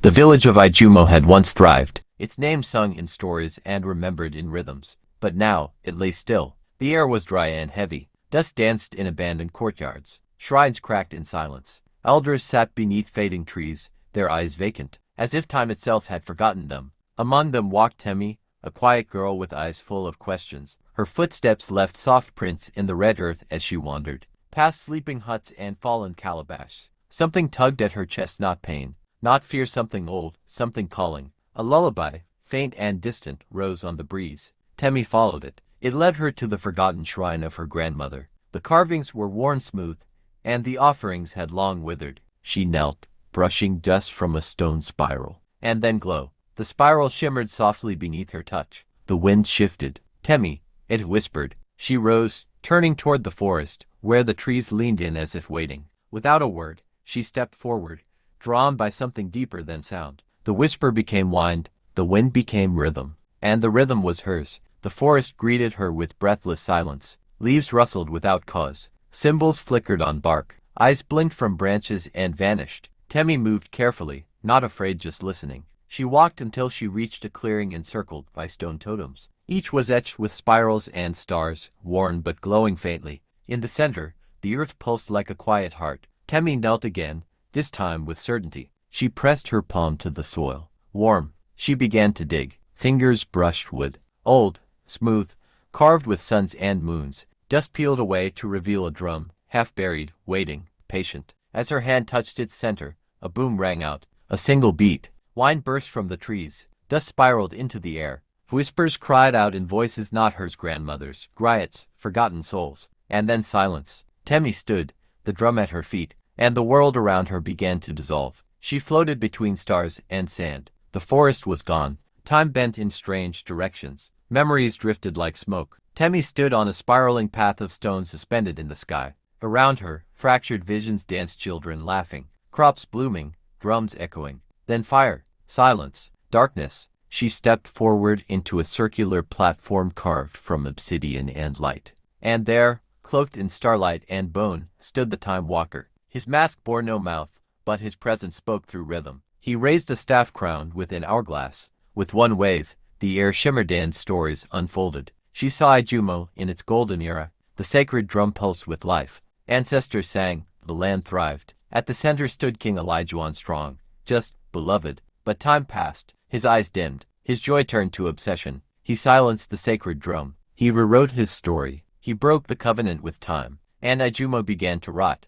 The village of Ijumo had once thrived, its name sung in stories and remembered in rhythms. But now, it lay still. The air was dry and heavy. Dust danced in abandoned courtyards. Shrines cracked in silence. Elders sat beneath fading trees, their eyes vacant, as if time itself had forgotten them. Among them walked Temi, a quiet girl with eyes full of questions. Her footsteps left soft prints in the red earth as she wandered, past sleeping huts and fallen calabashes. Something tugged at her chest, not pain, not fear, something old, something calling. A lullaby, faint and distant, rose on the breeze. Temi followed it. It led her to the forgotten shrine of her grandmother. The carvings were worn smooth, and the offerings had long withered. She knelt, brushing dust from a stone spiral, and then glow. The spiral shimmered softly beneath her touch. The wind shifted. Temi, it whispered. She rose, turning toward the forest, where the trees leaned in as if waiting. Without a word, she stepped forward, drawn by something deeper than sound. The whisper became wind, the wind became rhythm, and the rhythm was hers. The forest greeted her with breathless silence. Leaves rustled without cause. Symbols flickered on bark. Eyes blinked from branches and vanished. Temi moved carefully, not afraid, just listening. She walked until she reached a clearing encircled by stone totems. Each was etched with spirals and stars, worn but glowing faintly. In the center, the earth pulsed like a quiet heart. Temi knelt again, this time with certainty. She pressed her palm to the soil. Warm. She began to dig. Fingers brushed wood. Old, smooth, carved with suns and moons. Dust peeled away to reveal a drum, half buried, waiting, patient. As her hand touched its center, a boom rang out. A single beat. Wine burst from the trees. Dust spiraled into the air. Whispers cried out in voices not hers, grandmother's, Griot's, forgotten souls. And then silence. Temi stood, the drum at her feet, and the world around her began to dissolve. She floated between stars and sand. The forest was gone. Time bent in strange directions. Memories drifted like smoke. Temi stood on a spiraling path of stone suspended in the sky. Around her, fractured visions danced, children laughing, crops blooming, drums echoing. Then fire, silence, darkness. She stepped forward into a circular platform carved from obsidian and light. And there, cloaked in starlight and bone, stood the Time Walker. His mask bore no mouth, but his presence spoke through rhythm. He raised a staff crowned with an hourglass. With one wave, the air shimmered and stories unfolded. She saw Ijumo in its golden era. The sacred drum pulsed with life. Ancestors sang, the land thrived. At the center stood King Elijuan strong, just, beloved. But time passed. His eyes dimmed. His joy turned to obsession. He silenced the sacred drum. He rewrote his story. He broke the covenant with time. And Ijumo began to rot.